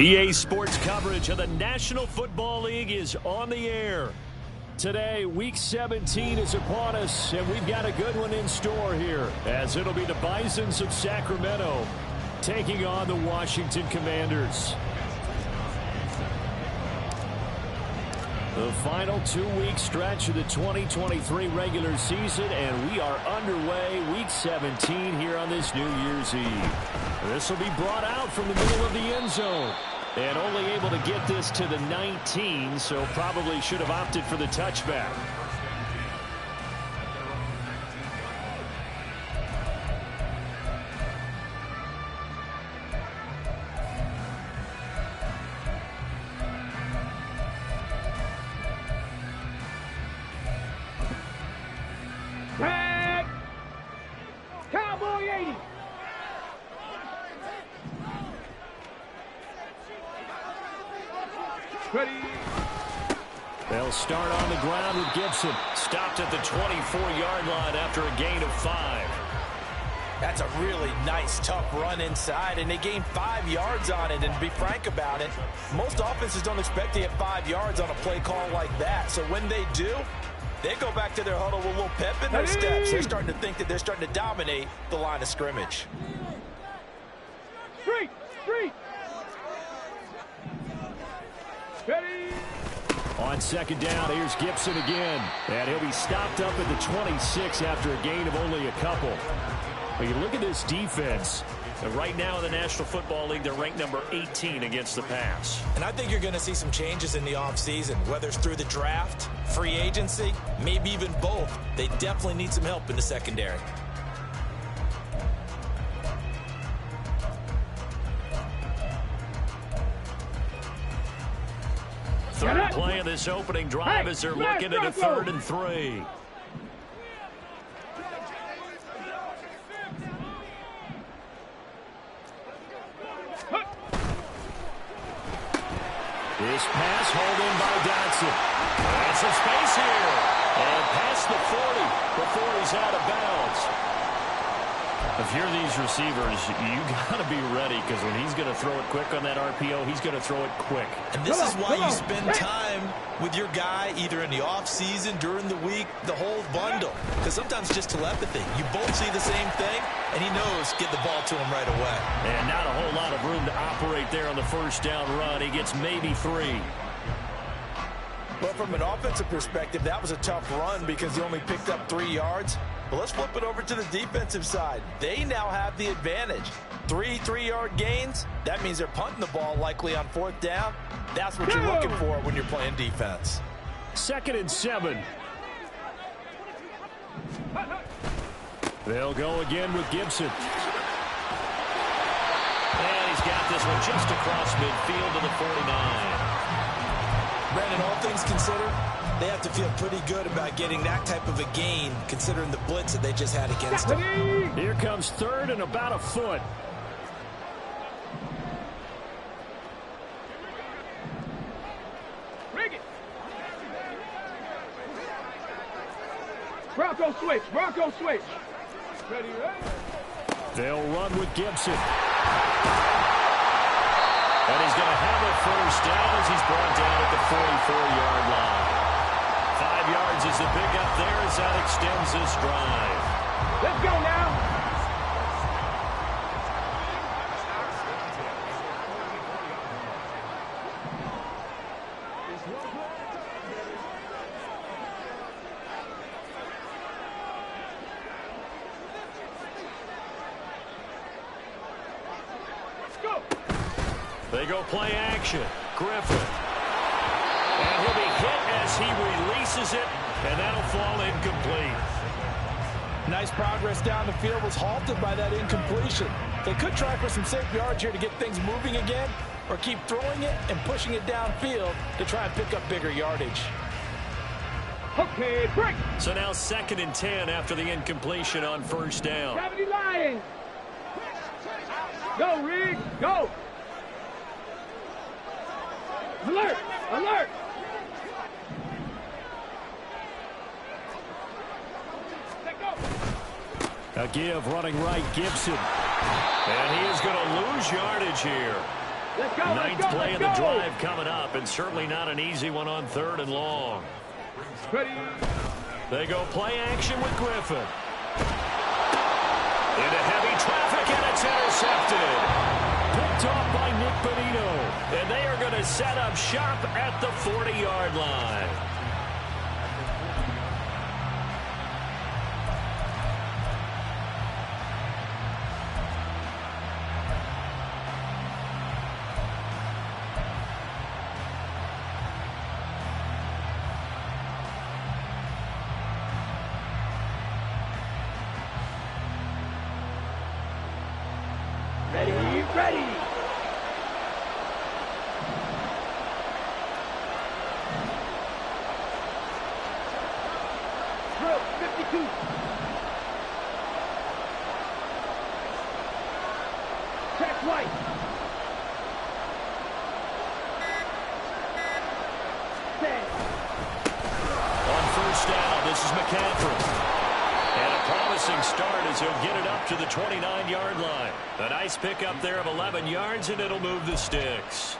PA Sports coverage of the National Football League is on the air. Today, Week 17 is upon us, and we've got a good one in store here, as it'll be the Bisons of Sacramento taking on the Washington Commanders. The final two-week stretch of the 2023 regular season, and we are underway Week 17 here on this New Year's Eve. This will be brought out from the middle of the end zone. And only able to get this to the 19, so probably should have opted for the touchback. Back! Cowboy 80! Ready. They'll start on the ground with Gibson. Stopped at the 24-yard line after a gain of 5. That's a really nice, tough run inside, and they gained 5 yards on it. And to be frank about it, most offenses don't expect to get 5 yards on a play call like that. So when they do, they go back to their huddle with a little pep in their steps. They're starting to think that they're starting to dominate the line of scrimmage. Street! Ready. On second down, here's Gibson again. And he'll be stopped up at the 26 after a gain of only a couple. But you look at this defense. Right now in the National Football League, they're ranked number 18 against the pass. And I think you're going to see some changes in the offseason, whether it's through the draft, free agency, maybe even both. They definitely need some help in the secondary. Third play of this opening drive as they're looking at a 3rd and 3. This pass hauled in by Dotson. And some space here. And past the 40 before he's out of bounds. If you're these receivers, you got to be ready, because when he's going to throw it quick on that RPO, he's going to throw it quick. And this is why you spend time with your guy either in the offseason, during the week, the whole bundle. Because sometimes just telepathy. You both see the same thing, and he knows get the ball to him right away. And not a whole lot of room to operate there on the first down run. He gets maybe 3. But from an offensive perspective, that was a tough run because he only picked up 3 yards. But let's flip it over to the defensive side. They now have the advantage. 3 3-yard gains. That means they're punting the ball likely on 4th down. That's what you're looking for when you're playing defense. 2nd and 7. They'll go again with Gibson. And he's got this one just across midfield to the 49. Brandon, all things considered, they have to feel pretty good about getting that type of a gain, considering the blitz that they just had against them. Here comes 3rd and about a foot. Rig it. Bronco switch. Ready. They'll run with Gibson. And he's going to have a first down as he's brought down at the 44-yard line. 5 yards is the pickup there as that extends this drive. Let's go now. They go play action. Griffin. And he'll be hit as he releases it, and that'll fall incomplete. Nice progress down the field, was halted by that incompletion. They could try for some safe yards here to get things moving again, or keep throwing it and pushing it downfield to try and pick up bigger yardage. Okay, break. So now 2nd and 10 after the incompletion on 1st down. Gravity Lions. Go, Rig. Go. Alert! A give running right, Gibson. And he is going to lose yardage here. Let's go, Ninth play of the drive coming up, and certainly not an easy one on 3rd and long. Ready. They go play action with Griffin. Into heavy traffic, and it's intercepted. Picked off by Nick Bonito. And they are going to set up shop at the 40-yard line. Ready. Drill 52. Check white. Set. On 1st down, this is McCaffrey. And a promising start as he'll get it up to the 29-yard line. A nice pickup there of 11 yards, and it'll move the sticks.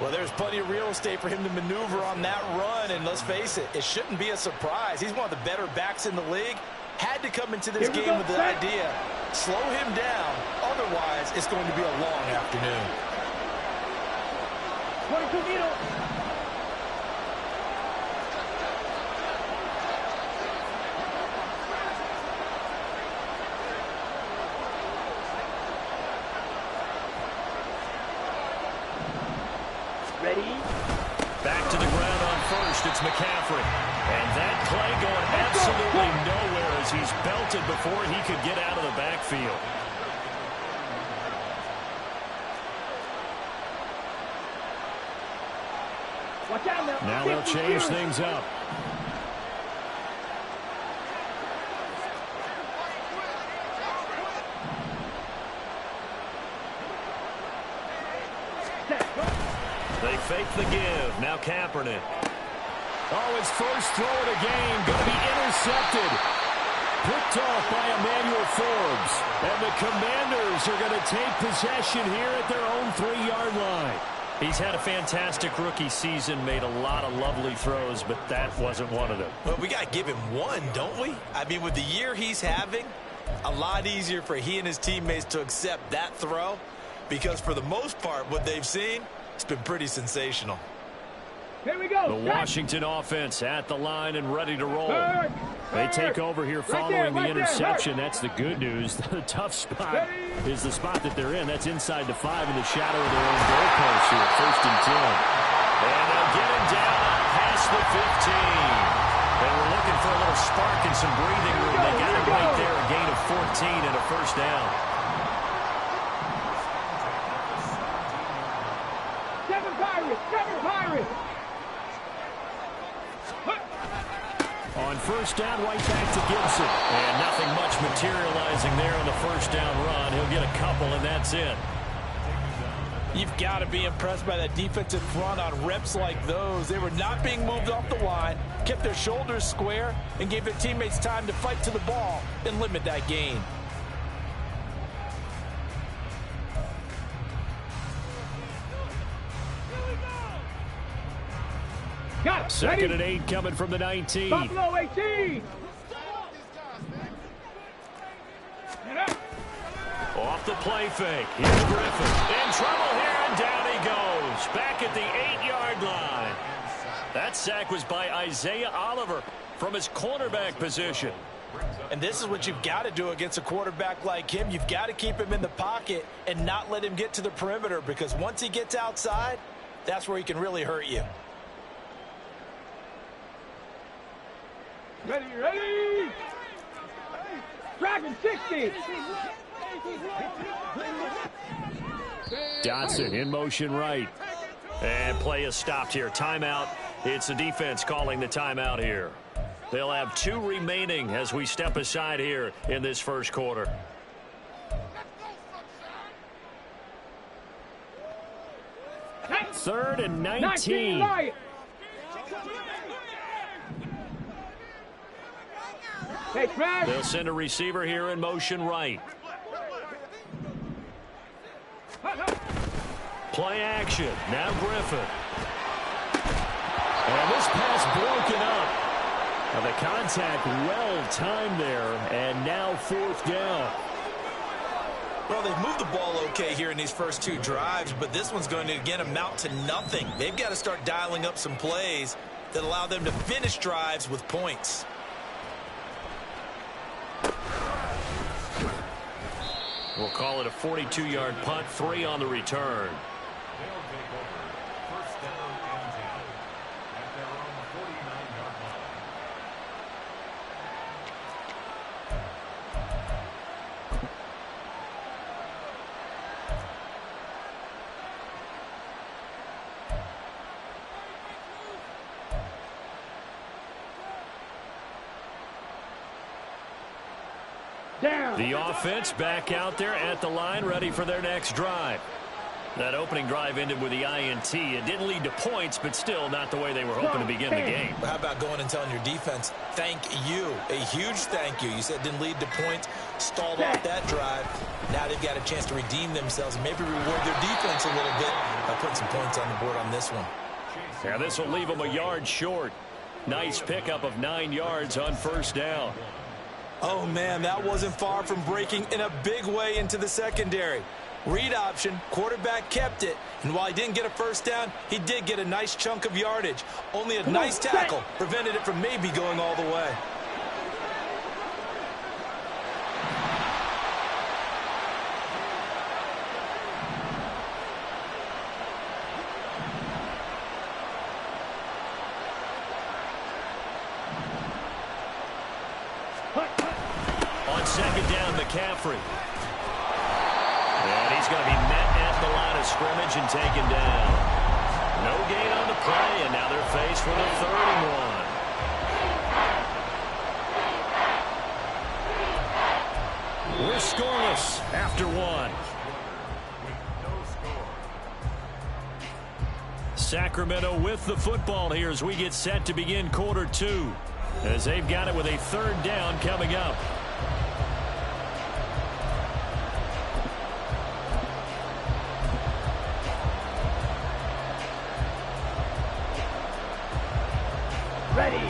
Well, there's plenty of real estate for him to maneuver on that run, and let's face it, it shouldn't be a surprise. He's one of the better backs in the league. Had to come into this game with the idea, slow him down, otherwise it's going to be a long afternoon. 22 needle. Ready? Back to the ground on 1st. It's McCaffrey. And that play going absolutely nowhere as he's belted before he could get out of the backfield. Watch out now. Now they'll change things up. They fake the give. Now Kaepernick. Oh, his first throw of the game going to be intercepted. Picked off by Emmanuel Forbes. And the Commanders are going to take possession here at their own 3-yard line. He's had a fantastic rookie season, made a lot of lovely throws, but that wasn't one of them. Well, we got to give him one, don't we? I mean, with the year he's having, a lot easier for he and his teammates to accept that throw, because for the most part, what they've seen, it's been pretty sensational. Here we go. The Washington offense at the line and ready to roll. They take over here following the interception. That's the good news. The tough spot is the spot that they're in. That's inside the 5 in the shadow of their own goalpost here. 1st and 10. And they'll get him down past the 15. And we're looking for a little spark and some breathing room. They got it right there. A gain of 14 and a 1st down. 7 Pirates. On 1st down, right back to Gibson. And nothing much materializing there on the 1st down run. He'll get a couple, and that's it. You've got to be impressed by that defensive front on reps like those. They were not being moved off the line, kept their shoulders square, and gave their teammates time to fight to the ball and limit that gain. Got it. 2nd and 8 coming from the 19. Buffalo 18. Off the play fake. Here's Griffin. In trouble here, and down he goes. Back at the 8-yard line. That sack was by Isaiah Oliver from his cornerback position. And this is what you've got to do against a quarterback like him. You've got to keep him in the pocket and not let him get to the perimeter, because once he gets outside, that's where he can really hurt you. Ready. Dragon 60. Dotson in motion right. And play is stopped here. Timeout. It's the defense calling the timeout here. They'll have 2 remaining as we step aside here in this 1st quarter. Third and 19. Hey, they'll send a receiver here in motion right. Play action. Now Griffin. And this pass broken up. Now the contact well timed there, and now 4th down. Well, they've moved the ball okay here in these first 2 drives, but this one's going to, again, amount to nothing. They've got to start dialing up some plays that allow them to finish drives with points. We'll call it a 42-yard punt, 3 on the return. The offense back out there at the line, ready for their next drive. That opening drive ended with the INT. It didn't lead to points, but still not the way they were hoping to begin the game. How about going and telling your defense, thank you, a huge thank you. You said it didn't lead to points, stalled off that drive. Now they've got a chance to redeem themselves, maybe reward their defense a little bit by putting some points on the board on this one. Yeah, this will leave them a yard short. Nice pickup of 9 yards on 1st down. Oh, man, that wasn't far from breaking in a big way into the secondary. Read option, quarterback kept it, and while he didn't get a 1st down, he did get a nice chunk of yardage. Only a nice tackle prevented it from maybe going all the way. On 2nd down, McCaffrey. And he's going to be met at the line of scrimmage and taken down. No gain on the play, and now they're faced with a 3rd and 1. We're scoreless after 1. Sacramento with the football here as we get set to begin quarter 2. As they've got it with a 3rd down coming up. Ready.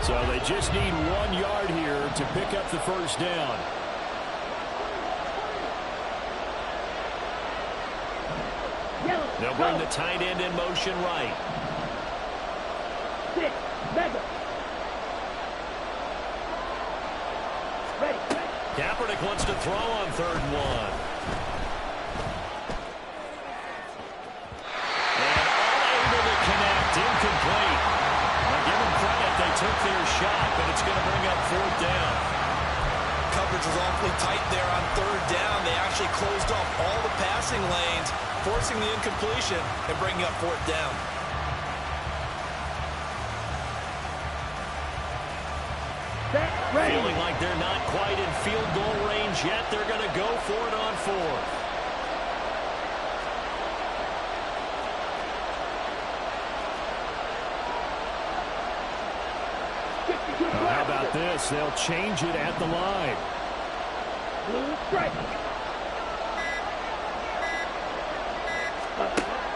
So they just need 1 yard here to pick up the 1st down. They'll bring the tight end in motion right. 6, mega. Ready. Kaepernick wants to throw on 3rd and 1. And unable to connect, incomplete. Now give them credit, they took their shot, but it's going to bring up 4th down. Coverage was awfully tight there on 3rd down. They actually closed off all the passing lanes, forcing the incompletion and bringing up 4th down. Feeling like they're not quite in field goal range yet. They're going to go for it on 4th. How about this? They'll change it at the line.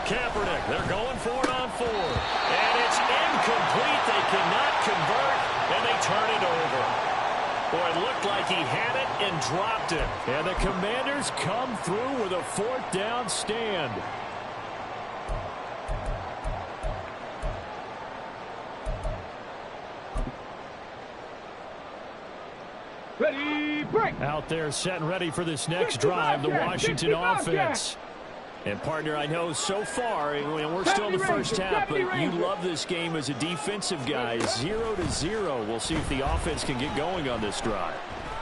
Kaepernick, they're going for it on 4th. And it's incomplete. They cannot convert, and they turn it over. Boy, it looked like he had it and dropped it. And the Commanders come through with a 4th down stand. Ready, break. Out there set and ready for this next drive, the Washington offense. And, partner, I know so far, we're still in the first half, but you love this game as a defensive guy. 0-0. We'll see if the offense can get going on this drive.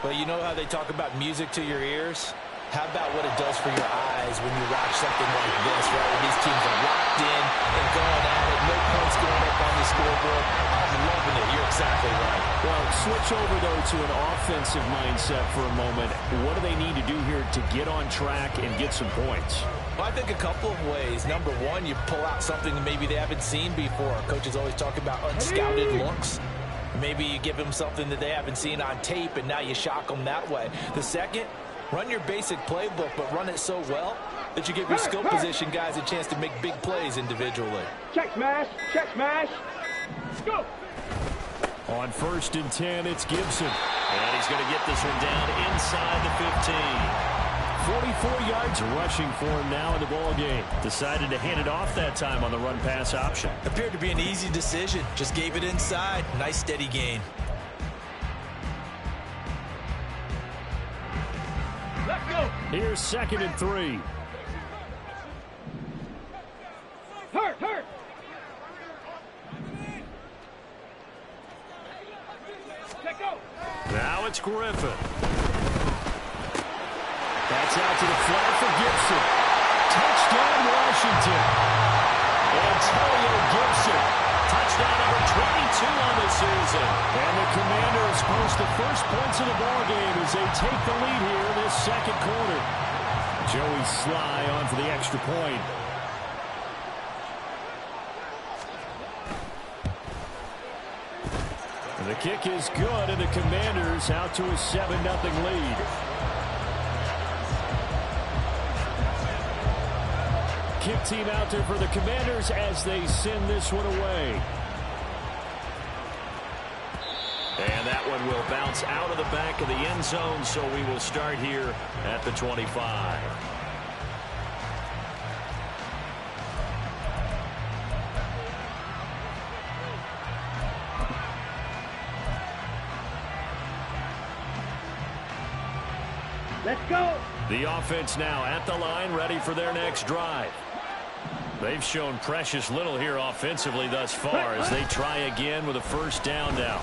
Well, you know how they talk about music to your ears? How about what it does for your eyes when you watch something like this, right? Where these teams are locked in and going at it. No points going up on the scoreboard. I'm loving it. You're exactly right. Well, switch over, though, to an offensive mindset for a moment. What do they need to do here to get on track and get some points? Well, I think a couple of ways. Number one, you pull out something that maybe they haven't seen before. Coaches always talk about unscouted looks. Maybe you give them something that they haven't seen on tape, and now you shock them that way. The second, Run your basic playbook, but run it so well that you give your skill position guys a chance to make big plays individually. Check smash. Check smash. Go. On 1st and 10, it's Gibson. And he's going to get this one down inside the 15. 44 yards rushing for him now in the ball game. Decided to hand it off that time on the run-pass option. Appeared to be an easy decision. Just gave it inside. Nice steady gain. Let's go. Here's 2nd and 3. Hurt. Check go. Now it's Griffin. That's out to the flat for Gibson. Touchdown, Washington. Antonio Gibson. Touchdown number 22 on the season. And the Commanders post the first points of the ballgame as they take the lead here in this 2nd quarter. Joey Sly on for the extra point. And the kick is good, and the Commanders out to a 7-0 lead. Kick team out there for the Commanders as they send this one away. And that one will bounce out of the back of the end zone, so we will start here at the 25. Let's go. The offense now at the line, ready for their next drive. They've shown precious little here offensively thus far as they try again with a 1st down now.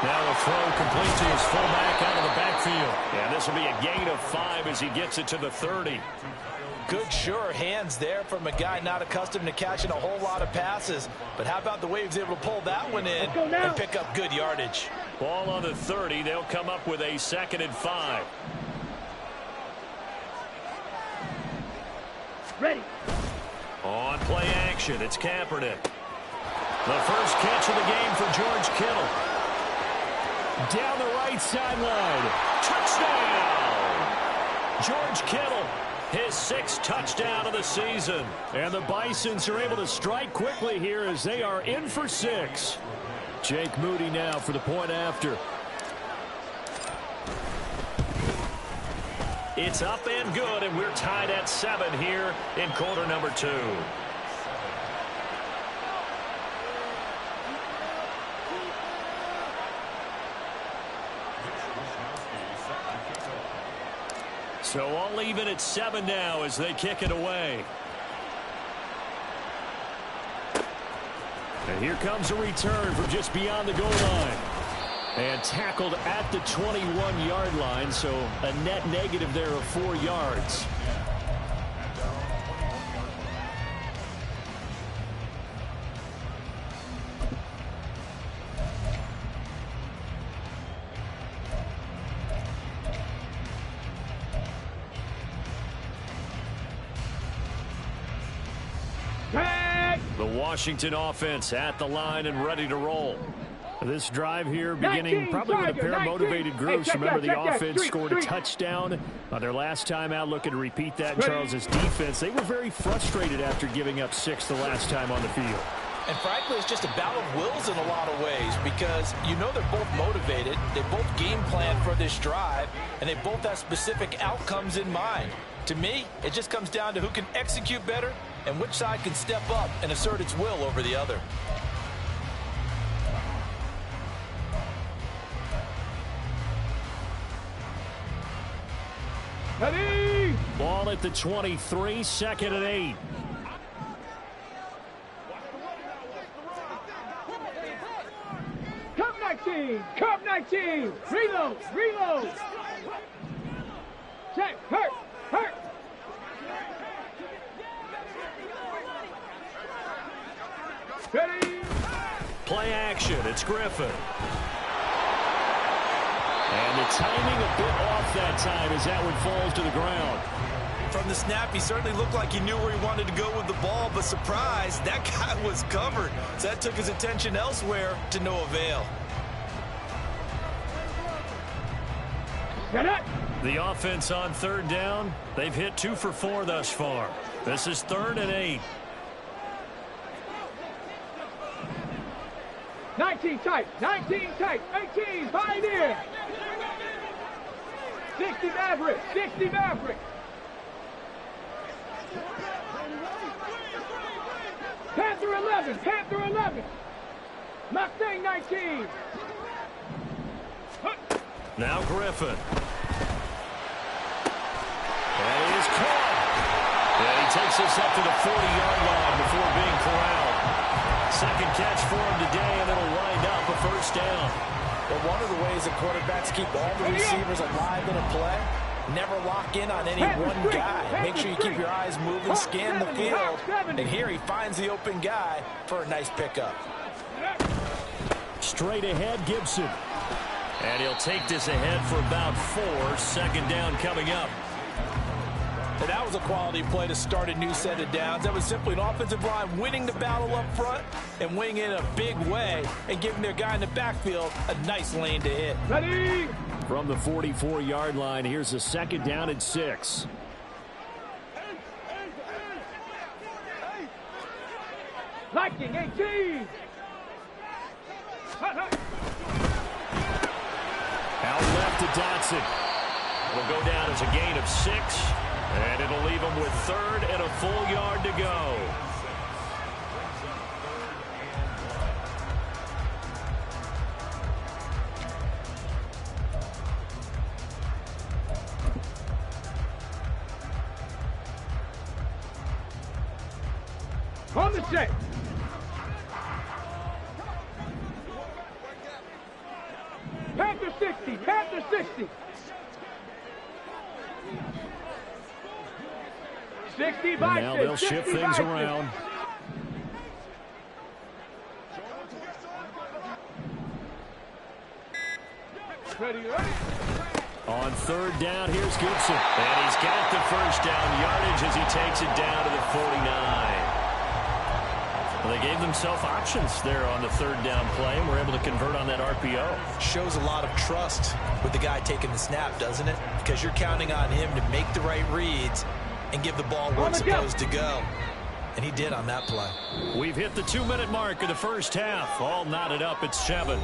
Now a throw complete to his fullback out of the backfield. And this will be a gain of 5 as he gets it to the 30. Good, sure hands there from a guy not accustomed to catching a whole lot of passes. But how about the way he was able to pull that one in and pick up good yardage? Ball on the 30. They'll come up with a 2nd and 5. Ready. On play action, it's Kaepernick. The first catch of the game for George Kittle. Down the right sideline. Touchdown! George Kittle, his 6th touchdown of the season. And the Bisons are able to strike quickly here as they are in for 6. Jake Moody now for the point after. It's up and good, and we're tied at 7 here in quarter number 2. So all even at 7 now as they kick it away. And here comes a return from just beyond the goal line. And tackled at the 21-yard line, so a net negative there of 4 yards. The Washington offense at the line and ready to roll. This drive here beginning probably with a pair of motivated groups. Remember, the offense scored a touchdown on their last time out. Looking to repeat that in Charles's defense. They were very frustrated after giving up 6 the last time on the field. And frankly, it's just a battle of wills in a lot of ways because you know they're both motivated. They both game plan for this drive, and they both have specific outcomes in mind. To me, it just comes down to who can execute better and which side can step up and assert its will over the other. Ready. Ball at the 23, 2nd and 8. Cup 19. Cup 19. Reload. Reload. Check. Hurt. Hurt. Ready. Play action. It's Griffin. And the timing a bit off that time as that one falls to the ground. From the snap, he certainly looked like he knew where he wanted to go with the ball, but surprise, that guy was covered. So that took his attention elsewhere to no avail. Get it. The offense on third down, they've hit 2 for 4 thus far. This is 3rd and 8. 19 tight, 19 tight, 18, Pioneer. 60 Maverick, 60 Maverick. Panther 11, Panther 11. Mustang 19. Now Griffin. And he is caught. And he takes us up to the 40-yard line before being corralled. Second catch for him today, and it'll wind up a first down. But one of the ways that quarterbacks keep all the receivers alive in a play, never lock in on any one guy. Make sure you keep your eyes moving, scan the field. And here he finds the open guy for a nice pickup. Straight ahead, Gibson. And he'll take this ahead for about 4. Second down coming up. And that was a quality play to start a new set of downs. That was simply an offensive line winning the battle up front and winning it in a big way and giving their guy in the backfield a nice lane to hit. Ready. From the 44-yard line, here's a second down and 6. Lightning 18. Out left to Dotson. It'll go down as a gain of 6. And it'll leave him with 3rd and a full yard to go. On the set. Panther 60, Panther 60. 60 by Now 6, they'll shift things around. Ready. On third down, here's Gibson. And he's got the first down yardage as he takes it down to the 49. Well, they gave themselves options there on the third down play and were able to convert on that RPO. Shows a lot of trust with the guy taking the snap, doesn't it? Because you're counting on him to make the right reads and give the ball where it's supposed to go. And he did on that play. We've hit the 2-minute mark of the first half. All knotted up at 7.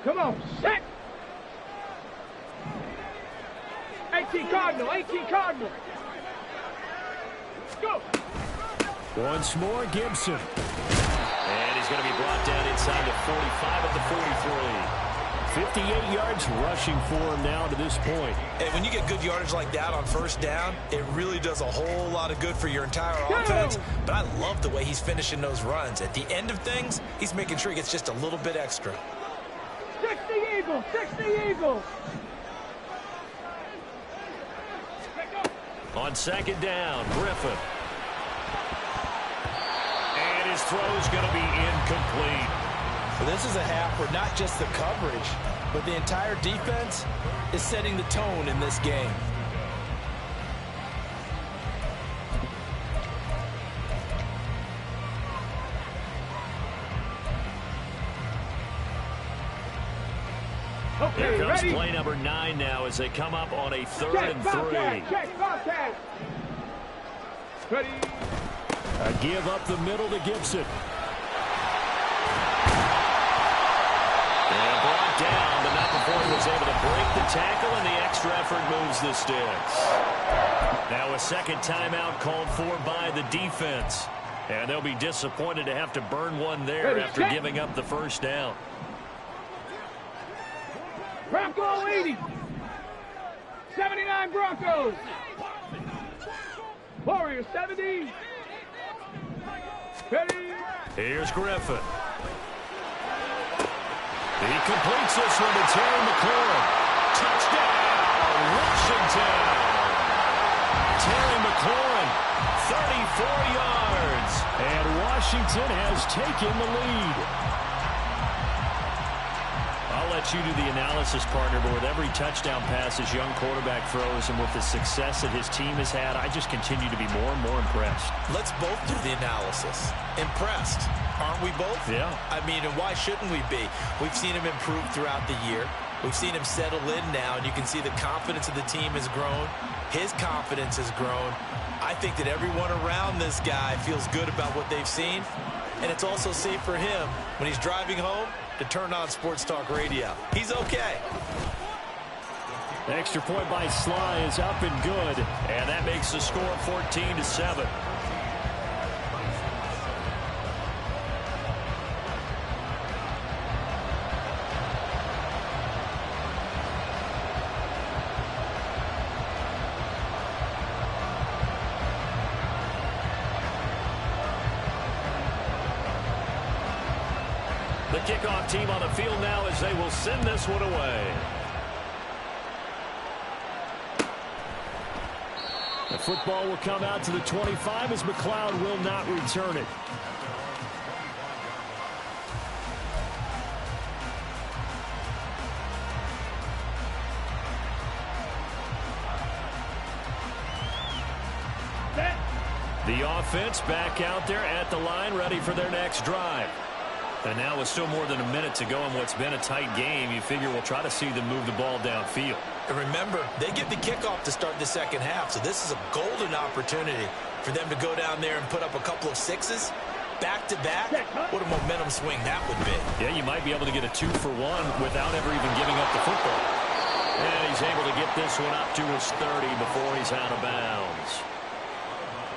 Come on, set. 18 Cardinal, 18 Cardinal. Go. Once more, Gibson. And he's going to be brought down inside the 45 at the 43. 58 yards rushing for him now to this point. And when you get good yardage like that on first down, it really does a whole lot of good for your entire offense. But I love the way he's finishing those runs. At the end of things, he's making sure he gets just a little bit extra. 60 Eagles, 60 Eagles. On second down, Griffin. And his throw's going to be incomplete. So this is a half where not just the coverage, but the entire defense is setting the tone in this game. Okay, Here comes ready. play number 9 now as they come up on a 3rd and 3. Check, Bobcat. Ready. A give up the middle to Gibson. And brought down, but not before he was able to break the tackle, and the extra effort moves the sticks. Now a second timeout called for by the defense. And they'll be disappointed to have to burn one there after giving up the first down. Bronco 80. 79 Broncos. Warriors 70. Ready. Here's Griffin. He completes this one to Terry McLaurin. Touchdown, Washington. Terry McLaurin, 34 yards. And Washington has taken the lead. A I'll let you do the analysis, partner, but with every touchdown pass his young quarterback throws and with the success that his team has had, I just continue to be more and more impressed. Let's both do the analysis. Impressed. Aren't we both? Yeah. I mean, and why shouldn't we be? We've seen him improve throughout the year. We've seen him settle in now, and you can see the confidence of the team has grown. His confidence has grown. I think that everyone around this guy feels good about what they've seen, and it's also safe for him when he's driving home to turn on Sports Talk Radio. He's okay. Extra point by Sly is up and good, and that makes the score 14-7. The kickoff team on the field now as they will send this one away. The football will come out to the 25 as McLeod will not return it. The offense back out there at the line, ready for their next drive. And now with still more than a minute to go in what's been a tight game, you figure we'll try to see them move the ball downfield. And remember, they get the kickoff to start the second half, so this is a golden opportunity for them to go down there and put up a couple of sixes back-to-back. What a momentum swing that would be. Yeah, you might be able to get a 2-for-1 without ever even giving up the football. And he's able to get this one up to his 30 before he's out of bounds.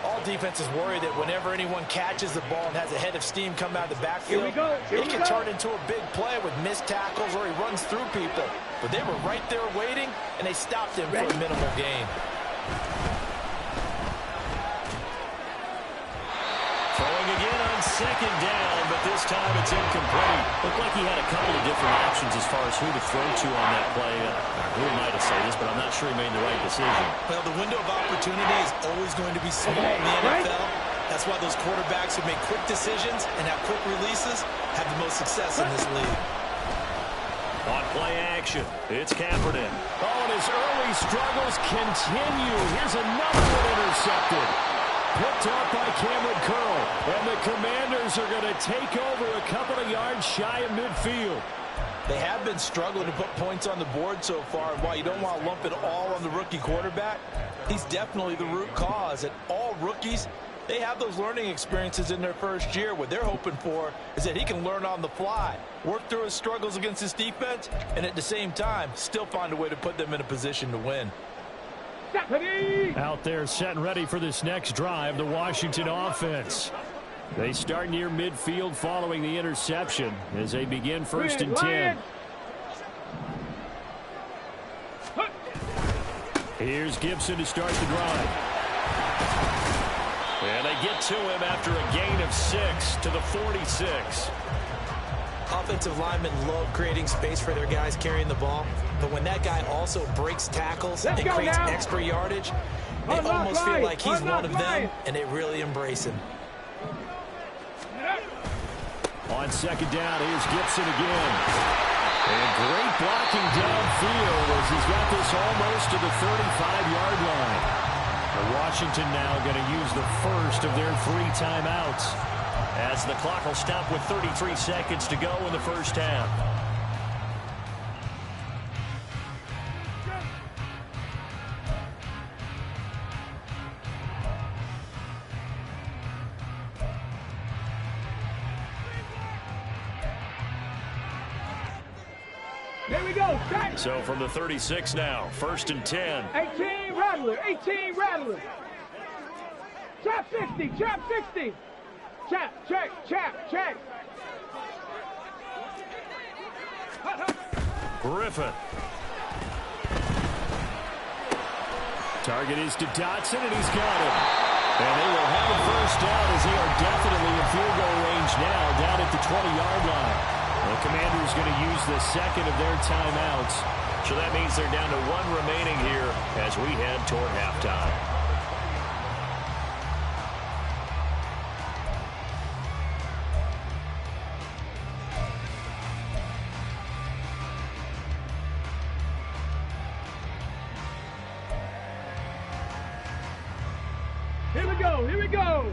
All defenses worry that whenever anyone catches the ball and has a head of steam come out of the backfield, it can turn into a big play with missed tackles or he runs through people. But they were right there waiting, and they stopped him for a minimal gain. Throwing again on second down, but this time it's incomplete. Looked like he had a couple of different options as far as who to throw to on that play. Who am I to say this, but I'm not sure he made the right decision. Well, the window of opportunity is always going to be small in the NFL. That's why those quarterbacks who make quick decisions and have quick releases have the most success in this league. On play action, it's Kaepernick. Oh, and his early struggles continue. Here's another one intercepted. Picked off by Cameron Curl. And the Commanders are going to take over a couple of yards shy of midfield. They have been struggling to put points on the board so far. And while you don't want to lump it all on the rookie quarterback, he's definitely the root cause. And all rookies, they have those learning experiences in their first year. What they're hoping for is that he can learn on the fly, work through his struggles against his defense, and at the same time, still find a way to put them in a position to win. Out there set and ready for this next drive, the Washington offense. They start near midfield following the interception as they begin 1st and 10. Here's Gibson to start the drive. And they get to him after a gain of 6 to the 46. Offensive linemen love creating space for their guys carrying the ball, but when that guy also breaks tackles and creates extra yardage, they almost feel like he's one of them, and they really embrace him. On second down, here's Gibson again. And great blocking downfield as he's got this almost to the 35-yard line. And Washington now going to use the first of their 3 timeouts as the clock will stop with 33 seconds to go in the first half. Here we go. Start. So from the 36 now, 1st and 10. 18 Rattler. 18 Rattler. Chop 60. Chop 60. Chap, check, chap, check. Griffin. Target is to Dotson, and he's got it. And they will have a first down as they are definitely in field goal range now, down at the 20-yard line. The Commanders going to use the second of their timeouts. So that means they're down to 1 remaining here as we head toward halftime. go. Here we go.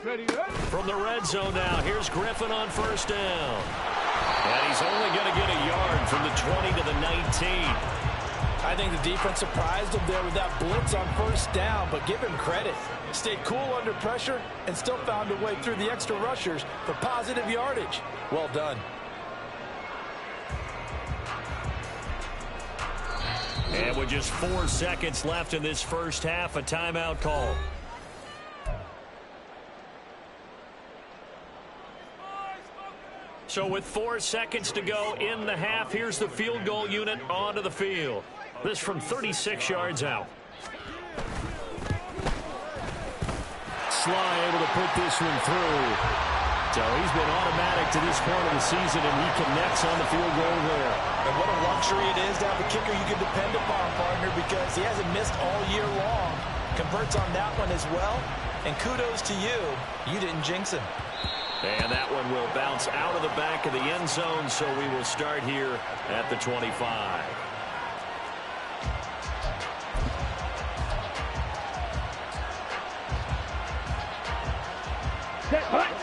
Ready, from the red zone now, here's Griffin on first down. And he's only going to get a yard from the 20 to the 19. I think the defense surprised him there with that blitz on first down, but give him credit. Stayed cool under pressure and still found a way through the extra rushers for positive yardage. Well done. And with just 4 seconds left in this first half, a timeout call. So with 4 seconds to go in the half, here's the field goal unit onto the field. This from 36 yards out. Sly able to put this one through. So he's been automatic to this point of the season, and he connects on the field goal there. And what a luxury it is to have a kicker you can depend upon, partner, because he hasn't missed all year long. Converts on that one as well. And kudos to you. You didn't jinx him. And that one will bounce out of the back of the end zone, so we will start here at the 25.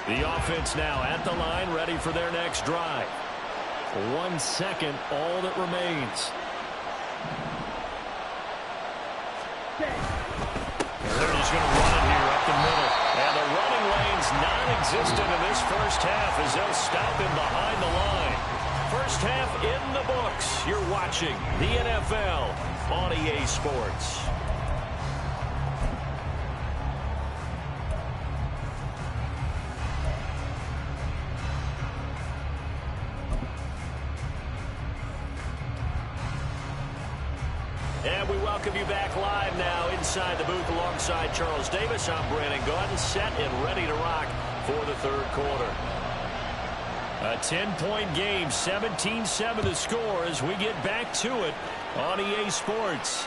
The offense now at the line, ready for their next drive. 1 second, all that remains. They're just going to run it here up the middle. And the running lane's non-existent in this first half as they'll stop him behind the line. First half in the books. You're watching the NFL on EA Sports. And we welcome you back live now inside the booth alongside Charles Davis. I'm Brandon Gaudin, set and ready to rock for the third quarter. A 10-point game, 17-7 the score as we get back to it on EA Sports.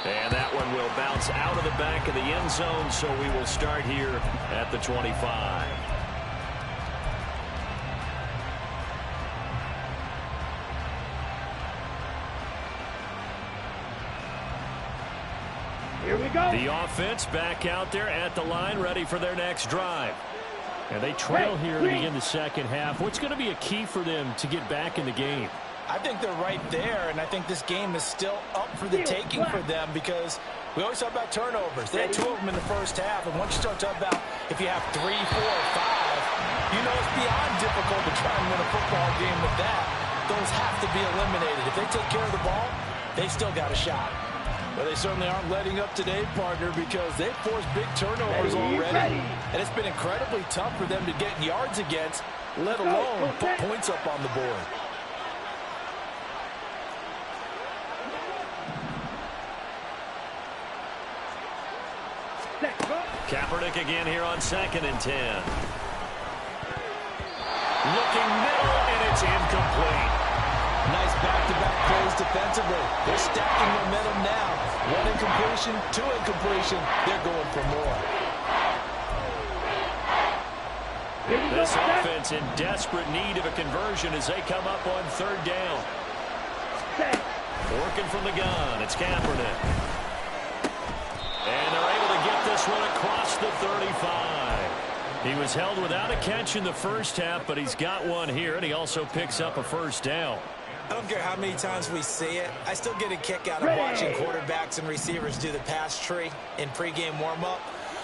And that one will bounce out of the back of the end zone, so we will start here at the 25. Here we go. The offense back out there at the line, ready for their next drive. And they trail here to begin the second half. What's going to be a key for them to get back in the game? I think they're right there, and I think this game is still up for the taking for them because we always talk about turnovers. They had 2 of them in the first half, and once you start talking about if you have 3, 4, 5, you know it's beyond difficult to try and win a football game with that. Those have to be eliminated. If they take care of the ball, they still got a shot. But they certainly aren't letting up today, partner, because they've forced big turnovers already. And it's been incredibly tough for them to get yards against, let alone put points up on the board. Kaepernick again here on 2nd and 10. Looking middle, and it's incomplete. Nice back-to-back plays defensively. They're stacking momentum now. 1 incompletion, 2 incompletion. They're going for more. This offense in desperate need of a conversion as they come up on 3rd down. Working from the gun, it's Kaepernick. And they're able to get this one across the 35. He was held without a catch in the first half, but he's got one here, and he also picks up a first down. I don't care how many times we see it. I still get a kick out of watching quarterbacks and receivers do the pass tree in pregame warm-up.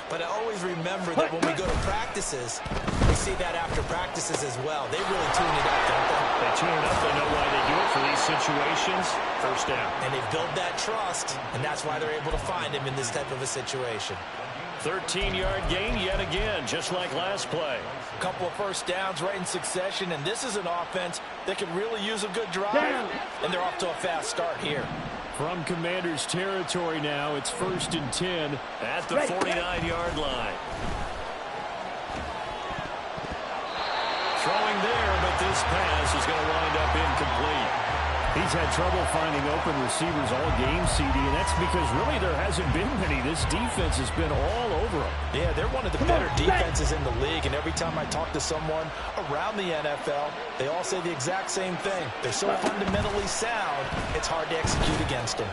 But I always remember that when we go to practices, we see that after practices as well. They really tune it up, don't they? They tune it up. They know why they do it for these situations. First down. And they build that trust, and that's why they're able to find him in this type of a situation. 13-yard gain yet again, just like last play. A couple of first downs right in succession, and this is an offense that could really use a good drive, and they're off to a fast start here. From Commanders territory now, it's 1st and 10 at the 49-yard line. Throwing there, but this pass is going to wind up incomplete. He's had trouble finding open receivers all game, CD, and that's because really there hasn't been many. This defense has been all over him. Yeah, they're one of the better defenses in the league, and every time I talk to someone around the NFL, they all say the exact same thing. They're so fundamentally sound, it's hard to execute against them.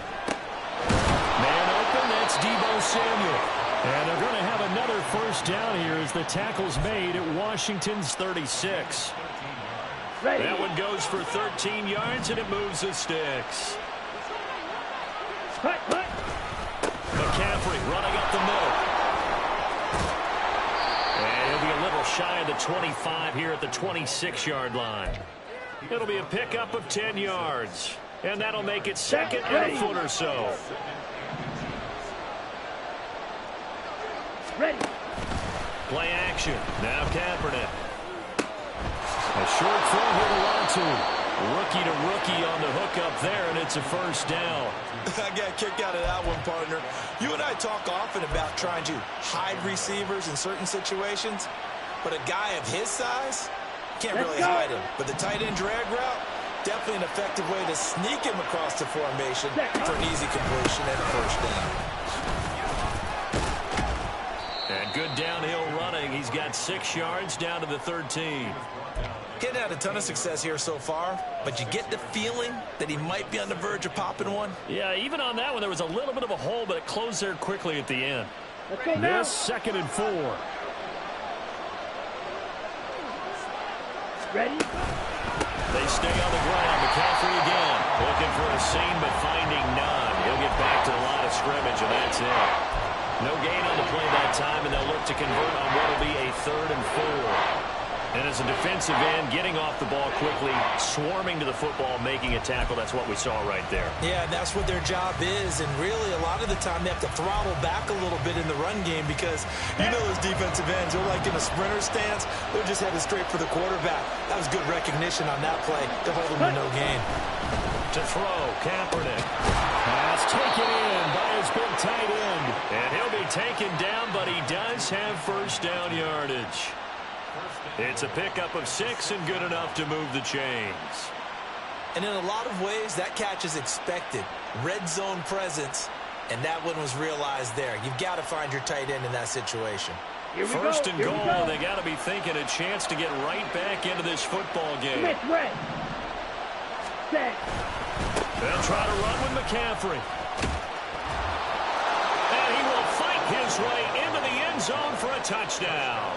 Man open, that's Deebo Samuel. And they're going to have another first down here as the tackle's made at Washington's 36. Ready. That one goes for 13 yards, and it moves the sticks. Cut. McCaffrey running up the middle. And he'll be a little shy of the 25 here at the 26-yard line. It'll be a pickup of 10 yards. And that'll make it second and a foot or so. Ready. Play action. Now Kaepernick. A short throw here to Latu. Rookie to rookie on the hook up there, and it's a first down. I got a kick out of that one, partner. You and I talk often about trying to hide receivers in certain situations, but a guy of his size can't really hide him. But the tight end drag route, definitely an effective way to sneak him across the formation for an easy completion and a first down. And good downhill running. He's got 6 yards down to the 13. Getting had a ton of success here so far, but you get the feeling that he might be on the verge of popping one. Yeah, even on that one, there was a little bit of a hole, but it closed there quickly at the end. This second and 4. Ready. They stay on the ground. McCaffrey again. Looking for a seam, but finding none. He'll get back to the line of scrimmage, and that's it. No gain on the play that time, and they'll look to convert on what will be a 3rd and 4. And as a defensive end, getting off the ball quickly, swarming to the football, making a tackle, that's what we saw right there. Yeah, that's what their job is, and really a lot of the time they have to throttle back a little bit in the run game because you know those defensive ends, they're like in a sprinter stance, they're just headed straight for the quarterback. That was good recognition on that play to hold them to no gain. To throw, Kaepernick. Pass taken in by his big tight end, and he'll be taken down, but he does have first down yardage. It's a pickup of 6 and good enough to move the chains. And in a lot of ways, that catch is expected. Red zone presence, and that one was realized there. You've got to find your tight end in that situation. First and goal, and they got to be thinking a chance to get right back into this football game. They'll try to run with McCaffrey. And he will fight his way into the end zone for a touchdown.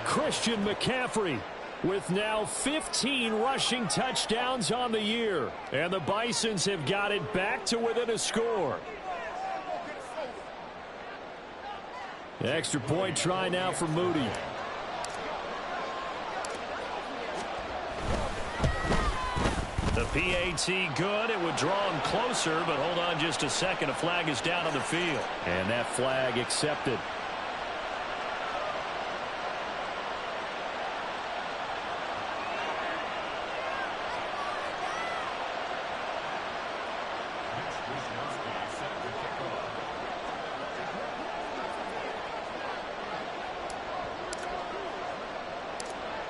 Christian McCaffrey with now 15 rushing touchdowns on the year. And the Bisons have got it back to within a score. Extra point try now for Moody. The PAT good. It would draw him closer, but hold on just a second. A flag is down on the field. And that flag accepted.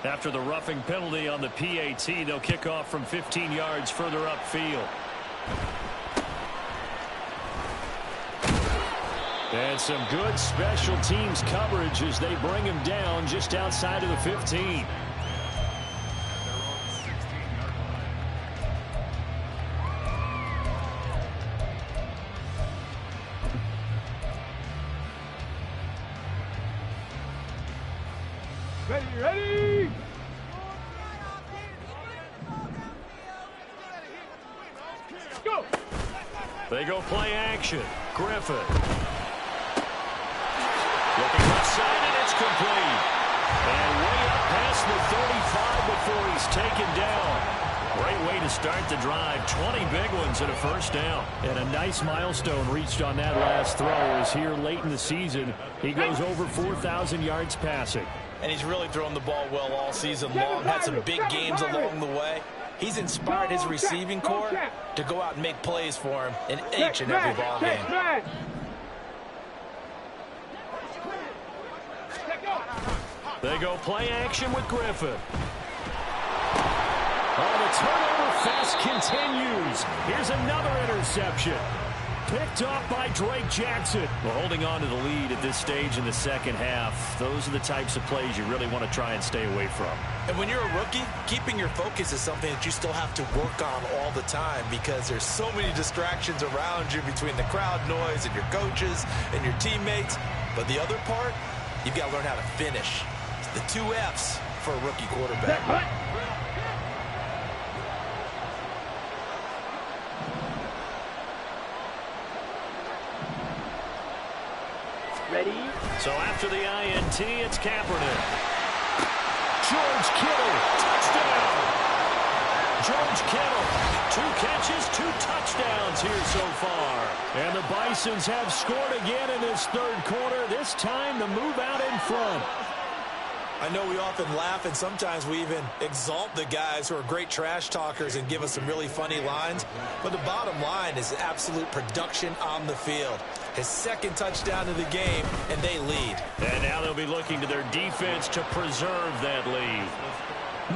After the roughing penalty on the PAT, they'll kick off from 15 yards further upfield. And some good special teams coverage as they bring him down just outside of the 15. Ready. Go. They go play action. Griffin. Looking left side, and it's complete. And way up past the 35 before he's taken down. Great way to start the drive. 20 big ones and a first down. And a nice milestone reached on that last throw as here late in the season. He goes over 4,000 yards passing. And he's really thrown the ball well all season long. Had some big games along the way. He's inspired his receiving corps to go out and make plays for him in each and every ball game. They go play action with Griffin. Oh, the turnover fest continues. Here's another interception. Picked off by Drake Jackson. Well, holding on to the lead at this stage in the second half, those are the types of plays you really want to try and stay away from. And when you're a rookie, keeping your focus is something that you still have to work on all the time because there's so many distractions around you between the crowd noise and your coaches and your teammates. But the other part, you've got to learn how to finish. It's the 2 F's for a rookie quarterback. Ready? So after the INT, it's Kaepernick. George Kittle, touchdown. George Kittle, 2 catches, 2 touchdowns here so far. And the Bisons have scored again in this third quarter. This time the move out in front. I know we often laugh and sometimes we even exalt the guys who are great trash talkers and give us some really funny lines. But the bottom line is absolute production on the field. His 2nd touchdown of the game, and they lead. And now they'll be looking to their defense to preserve that lead.